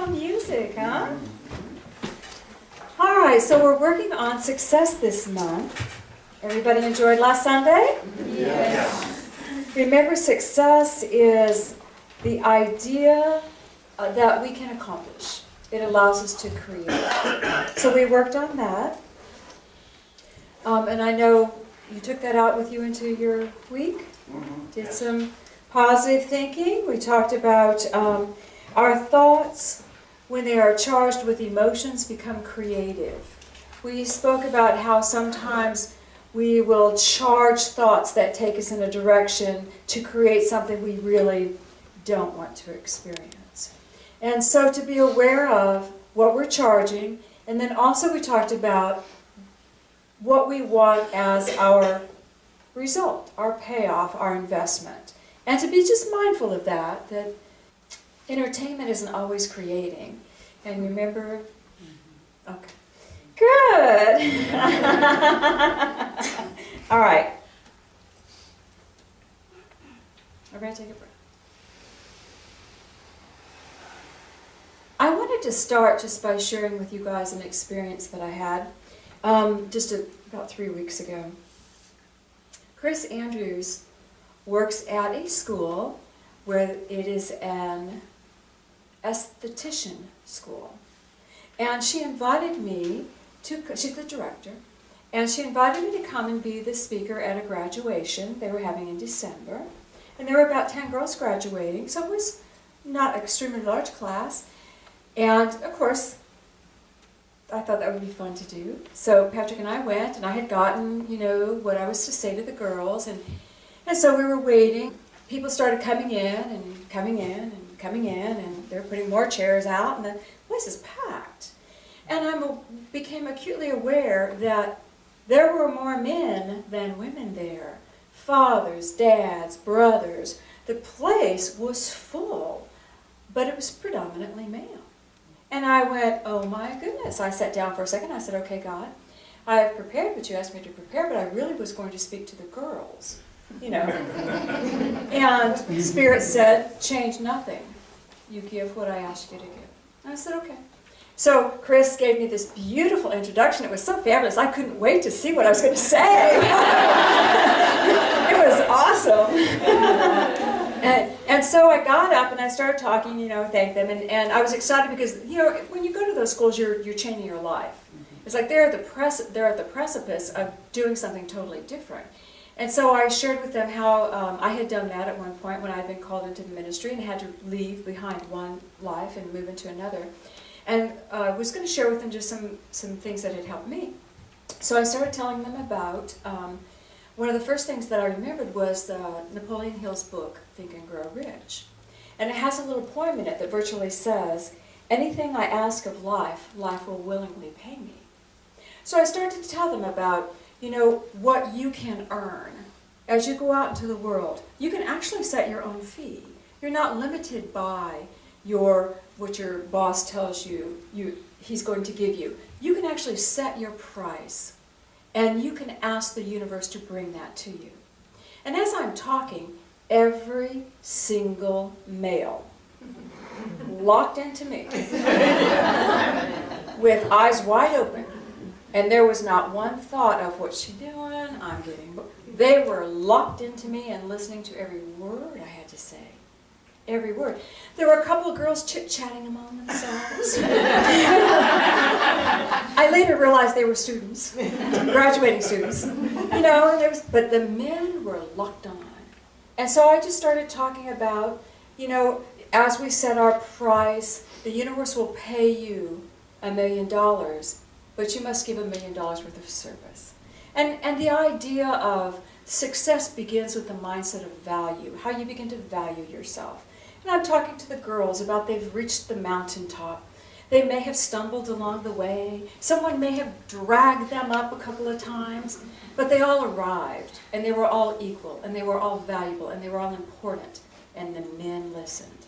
beautiful music, huh? All right, so we're working on success this month. Everybody enjoyed last Sunday? Yes. Remember, success is the idea that we can accomplish. It allows us to create. So we worked on that. And I know you took that out with you into your week. Did some positive thinking. We talked about our thoughts, when they are charged with emotions, become creative. We spoke about how sometimes we will charge thoughts that take us in a direction to create something we really don't want to experience. And so to be aware of what we're charging, and then also we talked about what we want as our result, our payoff, our investment. And to be just mindful of that entertainment isn't always creating. And remember, okay. Good. All right. Everybody take a breath. I wanted to start just by sharing with you guys an experience that I had about 3 weeks ago. Chris Andrews works at a school where it is an esthetician school. And she invited me she's the director, and she invited me to come and be the speaker at a graduation they were having in December. And there were about 10 girls graduating, so it was not an extremely large class. And of course, I thought that would be fun to do. So Patrick and I went, and I had gotten, what I was to say to the girls. And so we were waiting. People started coming in and coming in and coming in, and they were putting more chairs out, and the place is packed. And I became acutely aware that there were more men than women there. Fathers, dads, brothers. The place was full, but it was predominantly male. And I went, oh my goodness. I sat down for a second. I said, okay, God, I have prepared what you asked me to prepare, but I really was going to speak to the girls, And Spirit said, change nothing. You give what I asked you to give. And I said, okay. So Chris gave me this beautiful introduction. It was so fabulous. I couldn't wait to see what I was going to say. It was awesome. And so I got up and I started talking, thanked them. And I was excited because, when you go to those schools, you're changing your life. It's like they're at the precipice of doing something totally different. And so I shared with them how I had done that at one point when I had been called into the ministry and had to leave behind one life and move into another. And I was going to share with them just some things that had helped me. So I started telling them about, one of the first things that I remembered was Napoleon Hill's book, Think and Grow Rich. And it has a little poem in it that virtually says, anything I ask of life, life will willingly pay me. So I started to tell them about what you can earn as you go out into the world. You can actually set your own fee. You're not limited by what your boss tells you he's going to give you. You can actually set your price, and you can ask the universe to bring that to you. And as I'm talking, every single male locked into me with eyes wide open. And there was not one thought of what's she doing, I'm getting... They were locked into me and listening to every word I had to say. Every word. There were a couple of girls chit-chatting among themselves. I later realized they were students, graduating students. But the men were locked on. And so I just started talking about, as we set our price, the universe will pay you $1 million. But you must give $1 million worth of service. And the idea of success begins with the mindset of value, how you begin to value yourself. And I'm talking to the girls about they've reached the mountaintop. They may have stumbled along the way. Someone may have dragged them up a couple of times. But they all arrived, and they were all equal, and they were all valuable, and they were all important. And the men listened.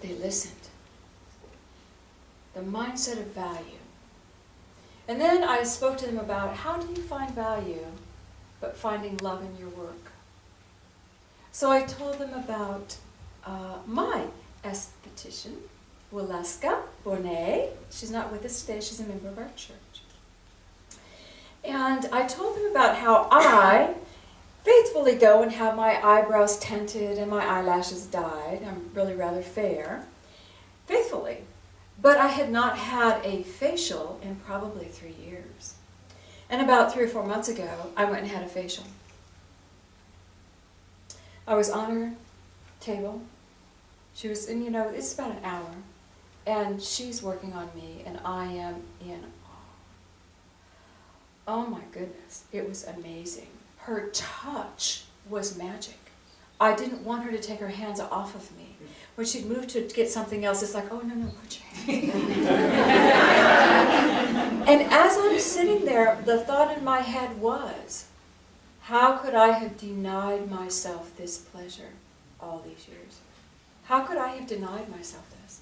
They listened. The mindset of value. And then I spoke to them about how do you find value but finding love in your work. So I told them about my esthetician Waleska Bonet. She's not with us today. She's a member of our church. And I told them about how I faithfully go and have my eyebrows tinted and my eyelashes dyed. I'm really rather fair. Faithfully. But I had not had a facial in probably 3 years. And about 3 or 4 months ago, I went and had a facial. I was on her table. She was, and it's about an hour. And she's working on me, and I am in awe. Oh my goodness, it was amazing. Her touch was magic. I didn't want her to take her hands off of me. When she'd move to get something else, it's like, oh, no, put your hand. And as I'm sitting there, the thought in my head was, how could I have denied myself this pleasure all these years? How could I have denied myself this?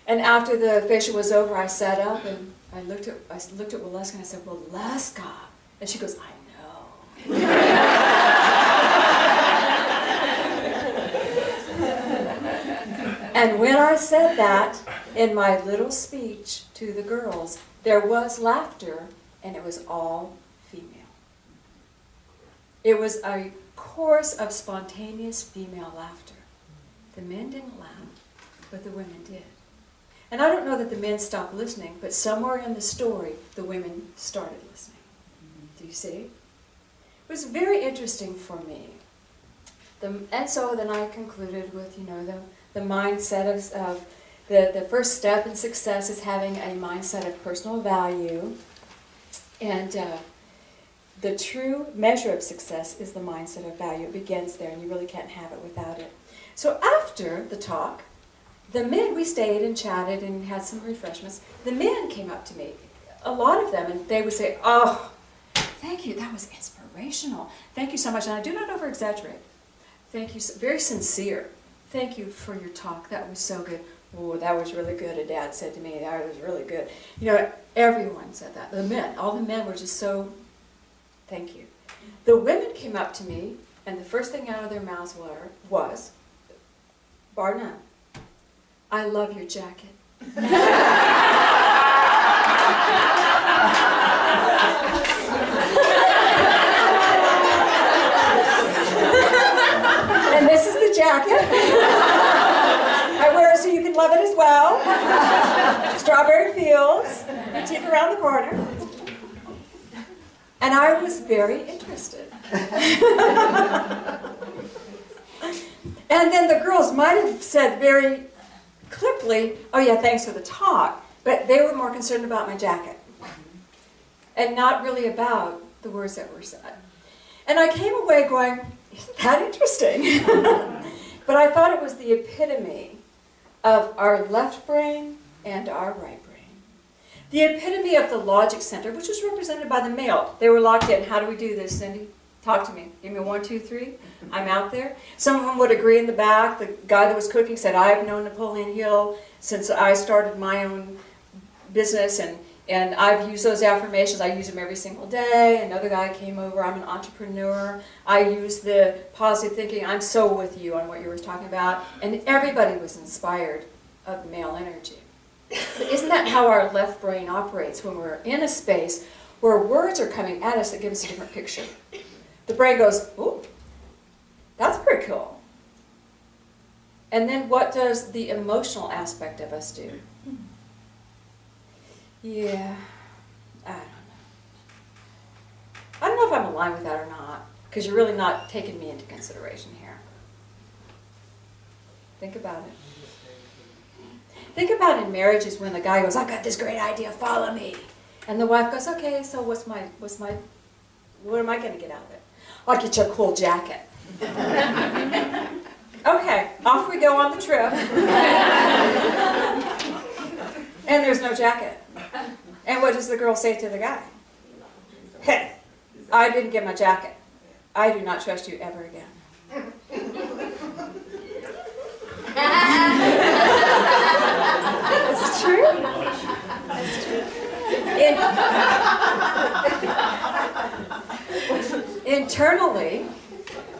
And after the facial was over, I sat up and I looked at Waleska and I said, Waleska. And she goes, I know. And when I said that in my little speech to the girls, there was laughter, and it was all female. It was a chorus of spontaneous female laughter. The men didn't laugh, but the women did. And I don't know that the men stopped listening, but somewhere in the story, the women started listening. Do you see? It was very interesting for me. And so then I concluded with, the mindset of the first step in success is having a mindset of personal value. And the true measure of success is the mindset of value. It begins there, and you really can't have it without it. So after the talk, the men, we stayed and chatted and had some refreshments. The men came up to me, a lot of them, and they would say, oh, thank you, that was inspirational. Thank you so much. And I do not over-exaggerate. Thank you, very sincere. Thank you for your talk. That was so good. Oh, that was really good, a dad said to me. That was really good. Everyone said that. The men, all the men were just so, thank you. The women came up to me, and the first thing out of their mouths was, bar none, I love your jacket. And this is the jacket. I wear it so you can love it as well. Strawberry Fields, boutique around the corner. And I was very interested. And then the girls might have said very cliply, oh yeah, thanks for the talk, but they were more concerned about my jacket and not really about the words that were said. And I came away going, isn't that interesting? But I thought it was the epitome of our left brain and our right brain. The epitome of the logic center, which was represented by the male. They were locked in. How do we do this, Cindy? Talk to me. Give me 1, 2, 3. I'm out there. Some of them would agree in the back. The guy that was cooking said, I've known Napoleon Hill since I started my own business, and I've used those affirmations. I use them every single day. Another guy came over. I'm an entrepreneur. I use the positive thinking. I'm so with you on what you were talking about. And everybody was inspired of the male energy. But isn't that how our left brain operates when we're in a space where words are coming at us that give us a different picture? The brain goes, ooh, that's pretty cool. And then what does the emotional aspect of us do? Yeah, I don't know if I'm aligned with that or not, because you're really not taking me into consideration here. Think about it. Think about in marriages when the guy goes, I've got this great idea, follow me. And the wife goes, okay, so what am I going to get out of it? I'll get you a cool jacket. Okay, off we go on the trip. And there's no jacket. And what does the girl say to the guy? Hey, I didn't get my jacket. I do not trust you ever again. This is true. That's true.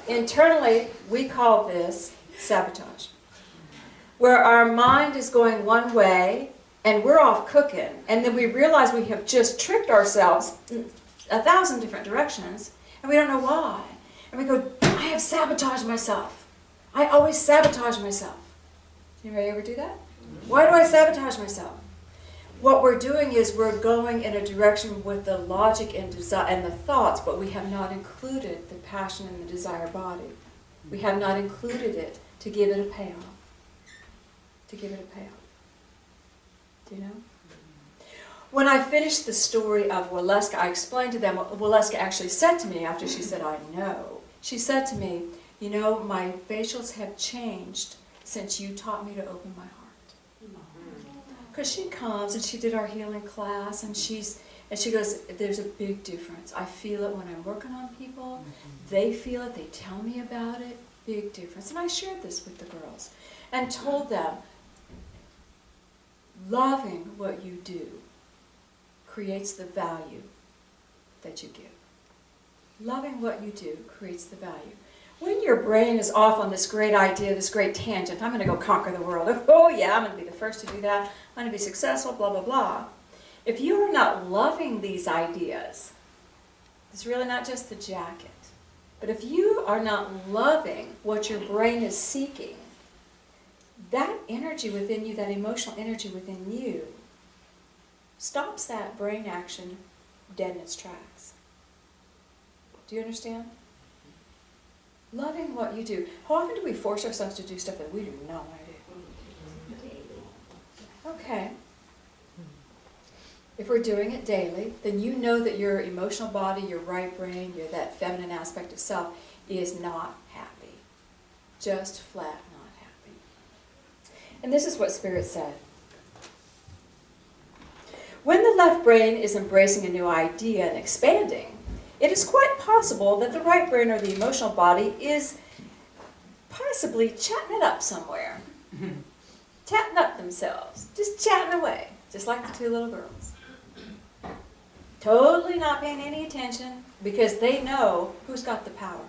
Internally, we call this sabotage. where our mind is going one way and we're off cooking, and then we realize we have just tricked ourselves in 1,000 different directions, and we don't know why. And we go, I have sabotaged myself. I always sabotage myself. Anybody ever do that? Why do I sabotage myself? What we're doing is we're going in a direction with the logic and the thoughts, but we have not included the passion and the desire body. We have not included it to give it a payoff. To give it a payoff. Do you know? When I finished the story of Waleska, I explained to them what Waleska actually said to me after she said, I know. She said to me, you know, my facials have changed since you taught me to open my heart. Because she comes and she did our healing class, and she goes, there's a big difference. I feel it when I'm working on people. They feel it. They tell me about it. Big difference. And I shared this with the girls and told them, loving what you do creates the value that you give. Loving what you do creates the value. When your brain is off on this great idea, this great tangent, I'm going to go conquer the world. Oh yeah, I'm going to be the first to do that. I'm going to be successful, blah, blah, blah. If you are not loving these ideas, it's really not just the jacket. But if you are not loving what your brain is seeking, that energy within you, that emotional energy within you, stops that brain action dead in its tracks. Do you understand? Loving what you do. How often do we force ourselves to do stuff that we do not want to do? Okay. If we're doing it daily, then you know that your emotional body, your right brain, that feminine aspect of self is not happy. Just flat not happy. And this is what Spirit said. When the left brain is embracing a new idea and expanding, it is quite possible that the right brain or the emotional body is possibly chatting it up somewhere. Chatting up themselves. Just chatting away. Just like the two little girls. Totally not paying any attention because they know who's got the power.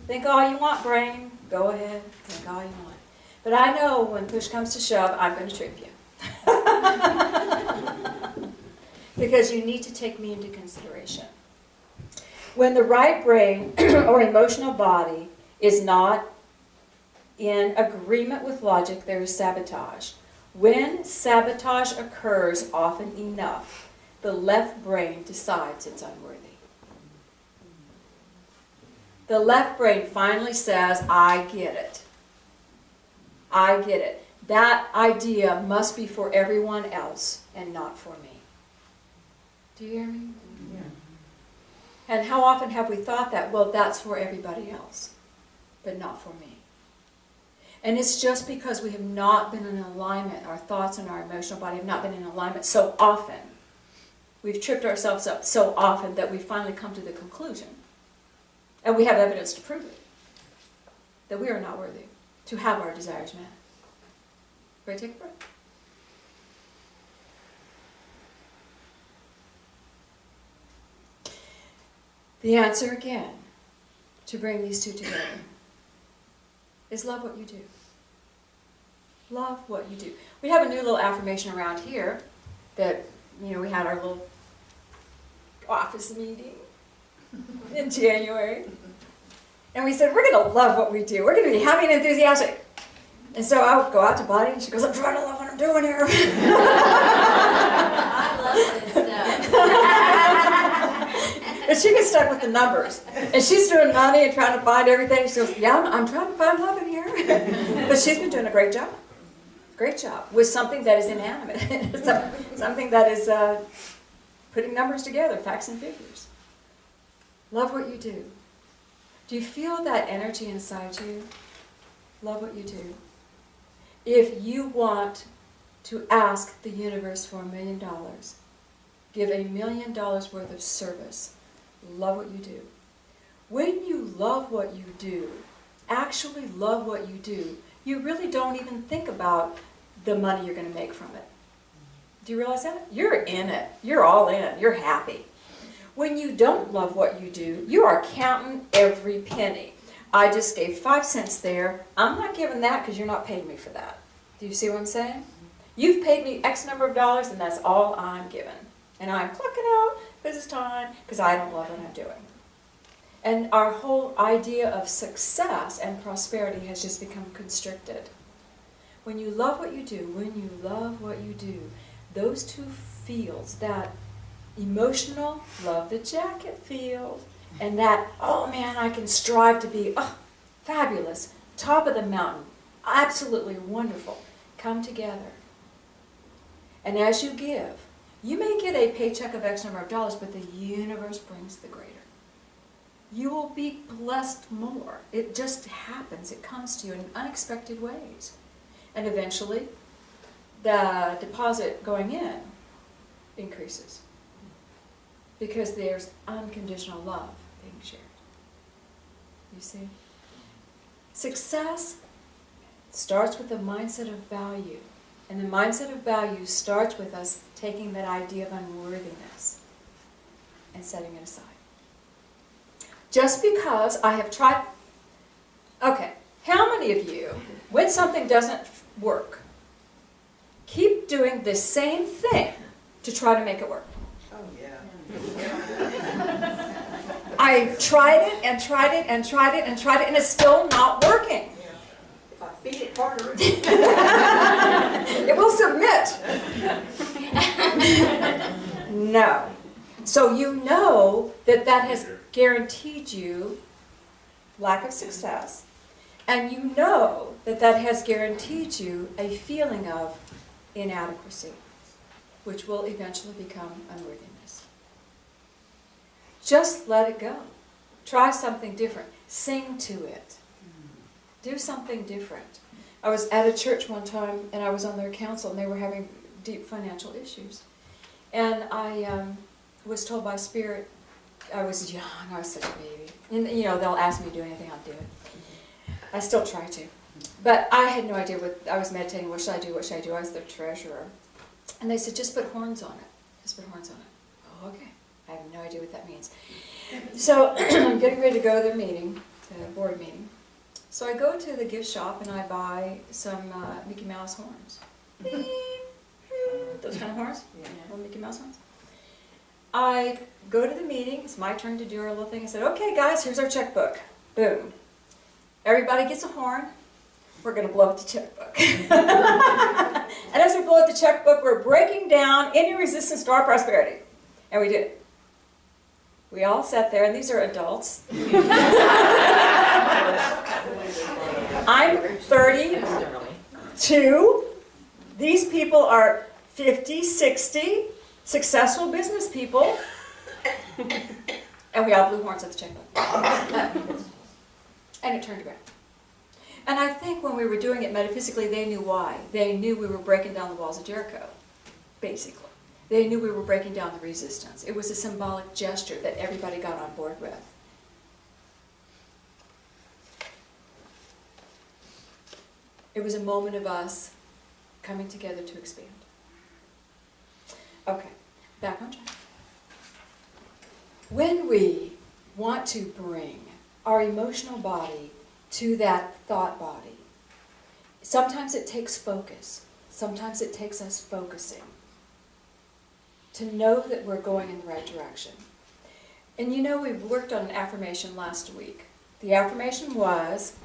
Think all you want, brain. Go ahead. Think all you want. But I know when push comes to shove, I'm going to trip you. Because you need to take me into consideration. When the right brain or emotional body is not in agreement with logic, there is sabotage. When sabotage occurs often enough, the left brain decides it's unworthy. The left brain finally says, I get it. I get it. That idea must be for everyone else and not for me. Do you hear me? Yeah. And how often have we thought that? Well, that's for everybody else, but not for me. And it's just because we have not been in alignment, our thoughts and our emotional body have not been in alignment so often. We've tripped ourselves up so often that we finally come to the conclusion, and we have evidence to prove it, that we are not worthy to have our desires met. Ready to take a breath? The answer again to bring these two together is love what you do. Love what you do. We have a new little affirmation around here that, we had our little office meeting in January. And we said, we're going to love what we do. We're going to be happy and enthusiastic. And so I'll go out to Bonnie and she goes, I'm trying to love what I'm doing here. I love this stuff. But she gets stuck with the numbers. And she's doing money and trying to find everything. She goes, yeah, I'm trying to find love in here. But she's been doing a great job. Great job. With something that is inanimate. Something that is putting numbers together, facts and figures. Love what you do. Do you feel that energy inside you? Love what you do. If you want to ask the universe for $1 million, give $1 million worth of service. Love what you do. When you love what you do, actually love what you do, you really don't even think about the money you're going to make from it. Do you realize that? You're in it. You're all in. You're happy. When you don't love what you do, you are counting every penny. I just gave 5 cents there. I'm not giving that because you're not paying me for that. Do you see what I'm saying? You've paid me X number of dollars, and that's all I'm giving. And I'm clocking out because it's time, because I don't love what I'm doing. And our whole idea of success and prosperity has just become constricted. When you love what you do, those two fields, that emotional, love the jacket field, and that, oh man, I can strive to be fabulous, top of the mountain, absolutely wonderful, come together. And as you give, you may get a paycheck of X number of dollars, but the universe brings the greater. You will be blessed more. It just happens. It comes to you in unexpected ways. And eventually, the deposit going in increases. Because there's unconditional love being shared. You see? Success starts with a mindset of value. And the mindset of value starts with us taking that idea of unworthiness and setting it aside. Just because I have tried... Okay, how many of you, when something doesn't work, keep doing the same thing to try to make it work? Oh, yeah. I tried it and tried it and tried it and tried it, and it's still not working. If I feed it harder, It will submit. No. So you know that that has guaranteed you lack of success, and you know that that has guaranteed you a feeling of inadequacy, which will eventually become unworthiness. Just let it go. Try something different. Sing to it. Do something different. I was at a church one time, and I was on their council, and they were having deep financial issues. And I was told by Spirit, I was young, I was such a baby. And, you know, they'll ask me to do anything, I'll do it. I still try to. But I had no idea what, I was meditating, what should I do, what should I do? I was their treasurer. And they said, just put horns on it. Just put horns on it. Oh, okay. I have no idea what that means. So I'm getting ready to go to their meeting, to the board meeting. So I go to the gift shop and I buy some Mickey Mouse horns. Those kind of horns? Yeah. Little Mickey Mouse horns. I go to the meeting. It's my turn to do our little thing. I said, okay, guys, here's our checkbook. Boom. Everybody gets a horn. We're going to blow up the checkbook. And as we blow up the checkbook, we're breaking down any resistance to our prosperity. And we did it. We all sat there, and these are adults. I'm 32. These people are 50, 60, successful business people. And we all blew horns at the checkbook. And it turned around. And I think when we were doing it metaphysically, they knew why. They knew we were breaking down the walls of Jericho, basically. They knew we were breaking down the resistance. It was a symbolic gesture that everybody got on board with. It was a moment of us coming together to expand. Okay, back on track. When we want to bring our emotional body to that thought body, sometimes it takes focus. Sometimes it takes us focusing to know that we're going in the right direction. And you know, we worked on an affirmation last week. The affirmation was,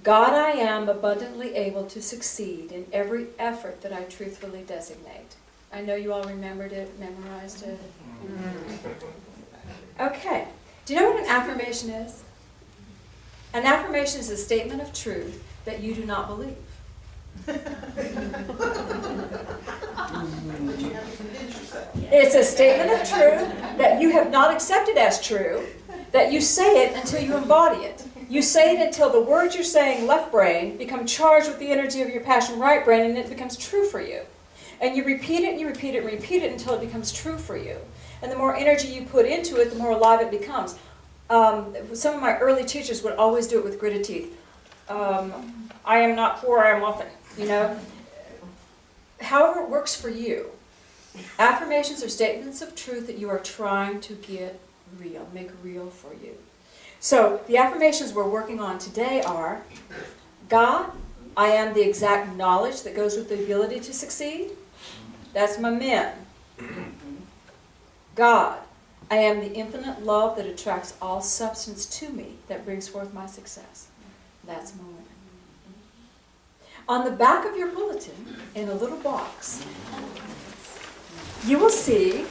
God, I am abundantly able to succeed in every effort that I truthfully designate. I know you all remembered it, memorized it. Okay. Do you know what an affirmation is? An affirmation is a statement of truth that you do not believe. It's a statement of truth that you have not accepted as true, that you say it until you embody it. You say it until the words you're saying, left brain, become charged with the energy of your passion, right brain, and it becomes true for you. And you repeat it, and you repeat it, and repeat it until it becomes true for you. And the more energy you put into it, the more alive it becomes. Some of my early teachers would always do it with gritted teeth. I am not poor, I am wealthy, you know. However it works for you. Affirmations are statements of truth that you are trying to get real, make real for you. So the affirmations we're working on today are, God, I am the exact knowledge that goes with the ability to succeed. That's my men. God, I am the infinite love that attracts all substance to me that brings forth my success. That's my women. On the back of your bulletin, in a little box, you will see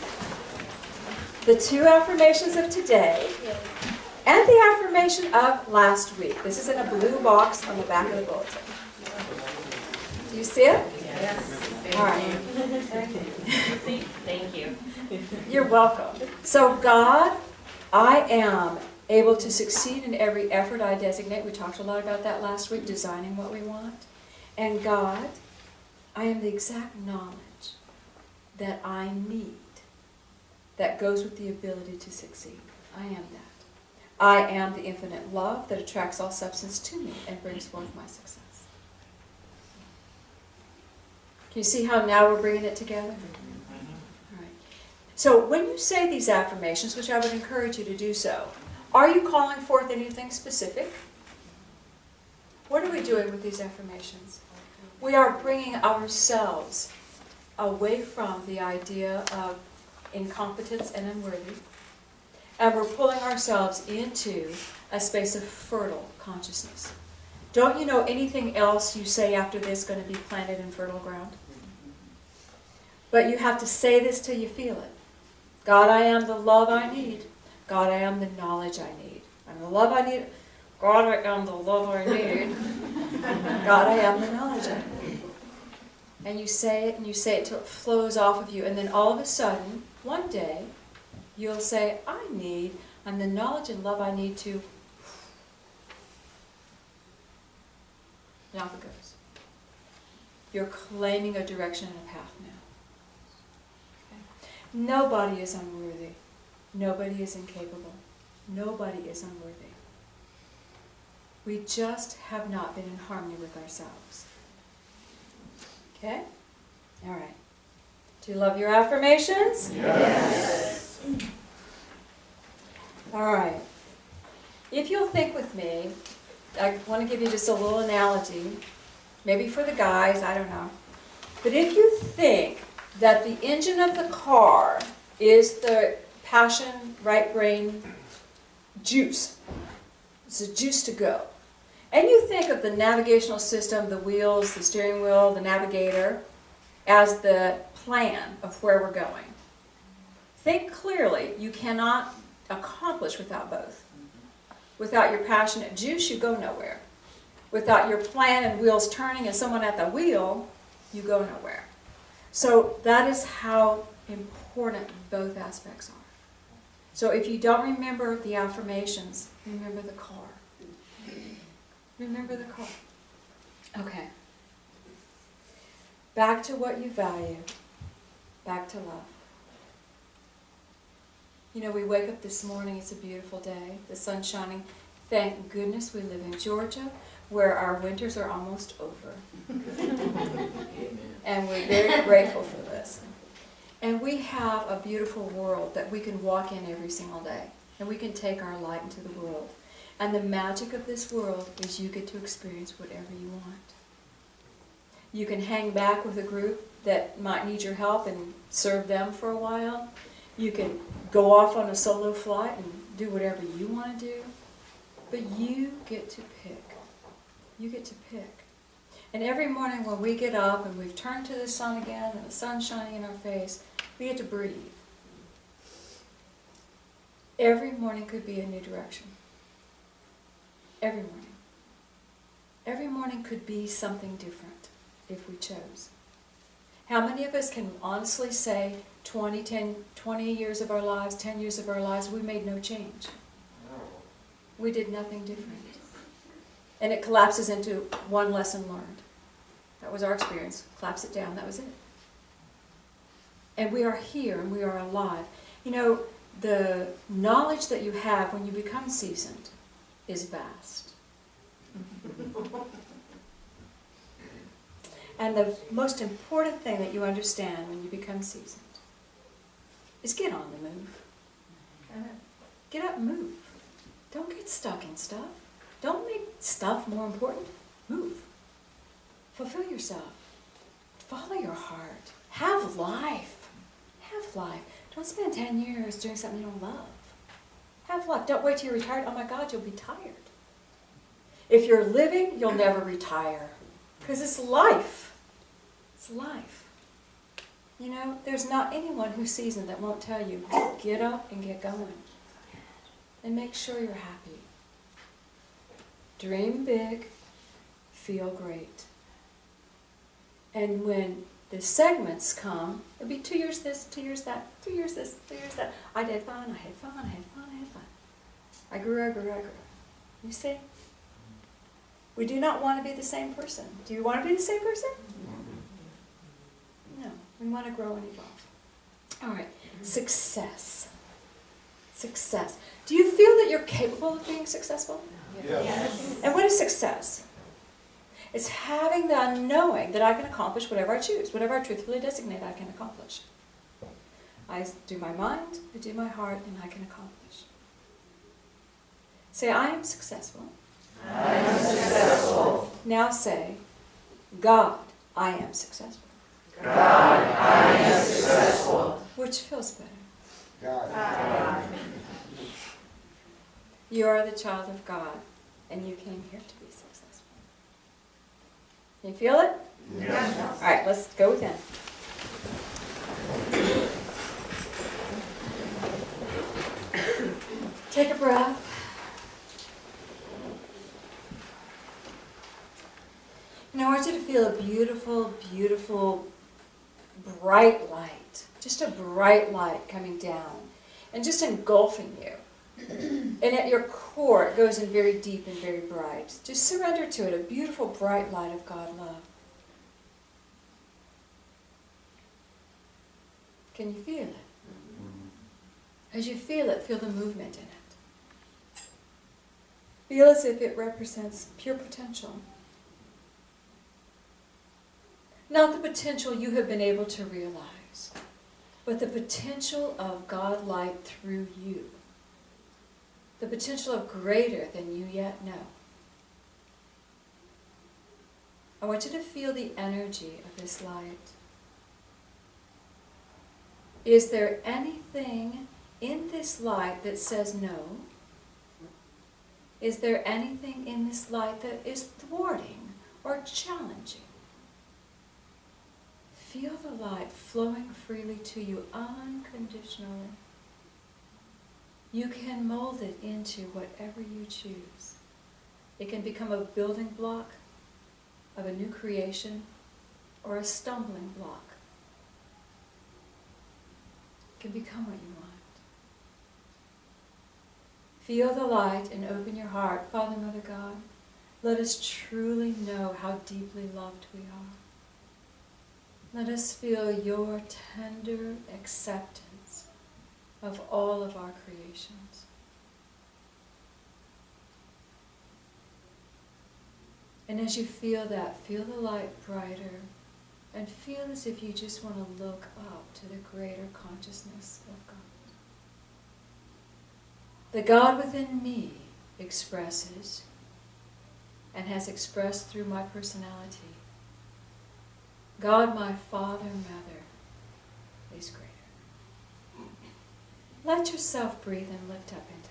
the 2 affirmations of today and the affirmation of last week. This is in a blue box on the back of the bulletin. Do you see it? Yes. All right. Thank you. You're welcome. So God, I am able to succeed in every effort I designate. We talked a lot about that last week, designing what we want. And God, I am the exact knowledge that I need that goes with the ability to succeed. I am that. I am the infinite love that attracts all substance to me and brings forth my success. Can you see how now we're bringing it together? All right. So when you say these affirmations, which I would encourage you to do so, are you calling forth anything specific? What are we doing with these affirmations? We are bringing ourselves away from the idea of incompetence and unworthy, and we're pulling ourselves into a space of fertile consciousness. Don't you know anything else you say after this going to be planted in fertile ground? But you have to say this till you feel it. God, I am the love I need. God, I am the knowledge I need. I'm the love I need. God, I am the love I need. God, I am the knowledge I need. And you say it, and you say it till it flows off of you. And then all of a sudden, one day, you'll say, I'm the knowledge and love I need to. And off it goes. You're claiming a direction and a path now. Okay? Nobody is unworthy. Nobody is incapable. Nobody is unworthy. We just have not been in harmony with ourselves. Okay? All right. Do you love your affirmations? Yes. All right. If you'll think with me, I want to give you just a little analogy, maybe for the guys, I don't know. But if you think that the engine of the car is the passion, right brain juice, it's the juice to go. And you think of the navigational system, the wheels, the steering wheel, the navigator, as the plan of where we're going. Think clearly. You cannot accomplish without both. Without your passionate juice, you go nowhere. Without your plan and wheels turning and someone at the wheel, you go nowhere. So that is how important both aspects are. So if you don't remember the affirmations, remember the car. Remember the car. Okay. Back to what you value. Back to love. You know, we wake up this morning, it's a beautiful day. The sun's shining. Thank goodness we live in Georgia, where our winters are almost over. And we're very grateful for this. And we have a beautiful world that we can walk in every single day. And we can take our light into the world. And the magic of this world is you get to experience whatever you want. You can hang back with a group that might need your help and serve them for a while. You can go off on a solo flight and do whatever you want to do. But you get to pick. You get to pick. And every morning when we get up and we've turned to the sun again and the sun's shining in our face, we get to breathe. Every morning could be a new direction. Every morning. Every morning could be something different if we chose. How many of us can honestly say 20 years of our lives, 10 years of our lives, we made no change? We did nothing different. And it collapses into one lesson learned. That was our experience. Collapse it down, that was it. And we are here and we are alive. You know, the knowledge that you have when you become seasoned is vast. And the most important thing that you understand when you become seasoned is get on the move. Get up and move. Don't get stuck in stuff. Don't make stuff more important. Move. Fulfill yourself. Follow your heart. Have life. Have life. Don't spend 10 years doing something you don't love. Have life. Don't wait till you're retired. Oh my God, you'll be tired. If you're living, you'll never retire. Because it's life. It's life. You know, there's not anyone who's seasoned that won't tell you, get up and get going. And make sure you're happy. Dream big. Feel great. And when the segments come, it'll be 2 years this, 2 years that, 2 years this, 2 years that. I did fun, I had fun, I had fun, I had fun. I grew, I grew, I grew. You see? We do not want to be the same person. Do you want to be the same person? No. We want to grow and evolve. All right. Success. Success. Do you feel that you're capable of being successful? Yes. And what is success? It's having the knowing that I can accomplish whatever I choose, whatever I truthfully designate I can accomplish. I do my mind, I do my heart, and I can accomplish. Say, I am successful. I am successful. Now say, God, I am successful. God, I am successful. Which feels better? God. You are the child of God, and you came here to be successful. Can you feel it? Yes. All right, let's go within. Take a breath. And I want you to feel a beautiful, beautiful, bright light. Just a bright light coming down and just engulfing you. And at your core, it goes in very deep and very bright. Just surrender to it, a beautiful, bright light of God love. Can you feel it? As you feel it, feel the movement in it. Feel as if it represents pure potential. Not the potential you have been able to realize, but the potential of God light through you. The potential of greater than you yet know. I want you to feel the energy of this light. Is there anything in this light that says no? Is there anything in this light that is thwarting or challenging? Feel the light flowing freely to you unconditionally. You can mold it into whatever you choose. It can become a building block of a new creation or a stumbling block. It can become what you want. Feel the light and open your heart. Father, Mother God, let us truly know how deeply loved we are. Let us feel your tender acceptance of all of our creations. And as you feel that, feel the light brighter and feel as if you just want to look up to the greater consciousness of God. The God within me expresses and has expressed through my personality. God, my Father, Mother, is greater. Let yourself breathe and lift up into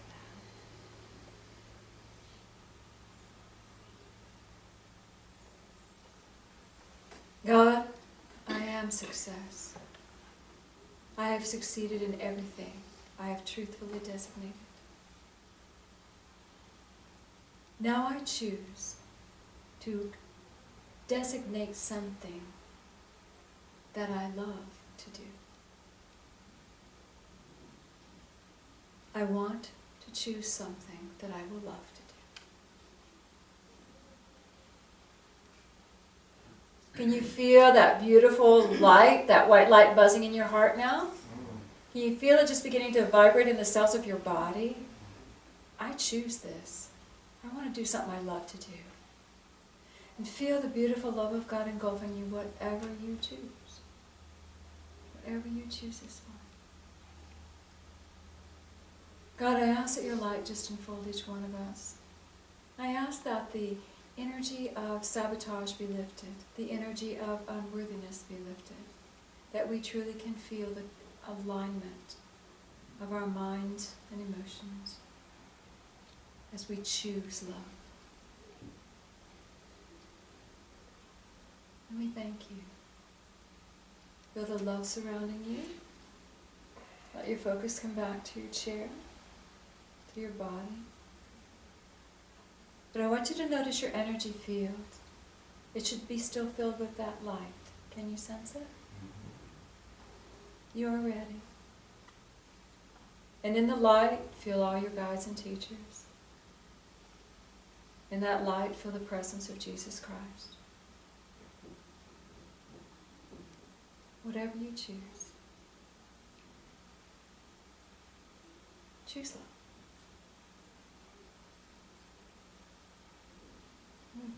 that. God, I am success. I have succeeded in everything I have truthfully designated. Now I choose to designate something that I love to do. I want to choose something that I will love to do. Can you feel that beautiful light, that white light buzzing in your heart now? Can you feel it just beginning to vibrate in the cells of your body? I choose this. I want to do something I love to do. And feel the beautiful love of God engulfing you, whatever you choose. Whatever you choose is fine. God, I ask that your light just enfold each one of us. I ask that the energy of sabotage be lifted, the energy of unworthiness be lifted, that we truly can feel the alignment of our mind and emotions as we choose love. And we thank you. Feel the love surrounding you. Let your focus come back to your chair, to your body. But I want you to notice your energy field. It should be still filled with that light. Can you sense it? You are ready. And in the light, feel all your guides and teachers. In that light, feel the presence of Jesus Christ. Whatever you choose. Choose love.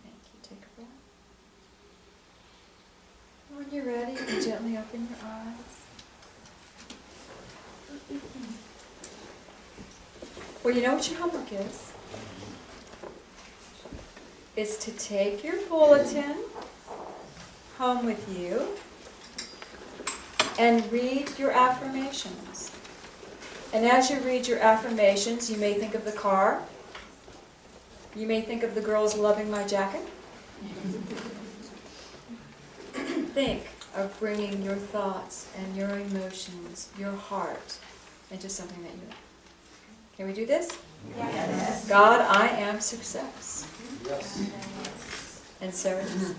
Thank you. Take a breath. When you're ready, you can gently open your eyes. Well, you know what your homework is? It's to take your bulletin home with you and read your affirmations. And as you read your affirmations, you may think of the car. You may think of the girls loving my jacket. Think of bringing your thoughts and your emotions, your heart, into something that you like. Can we do this? Yes. God, I am success. Yes. And so it is.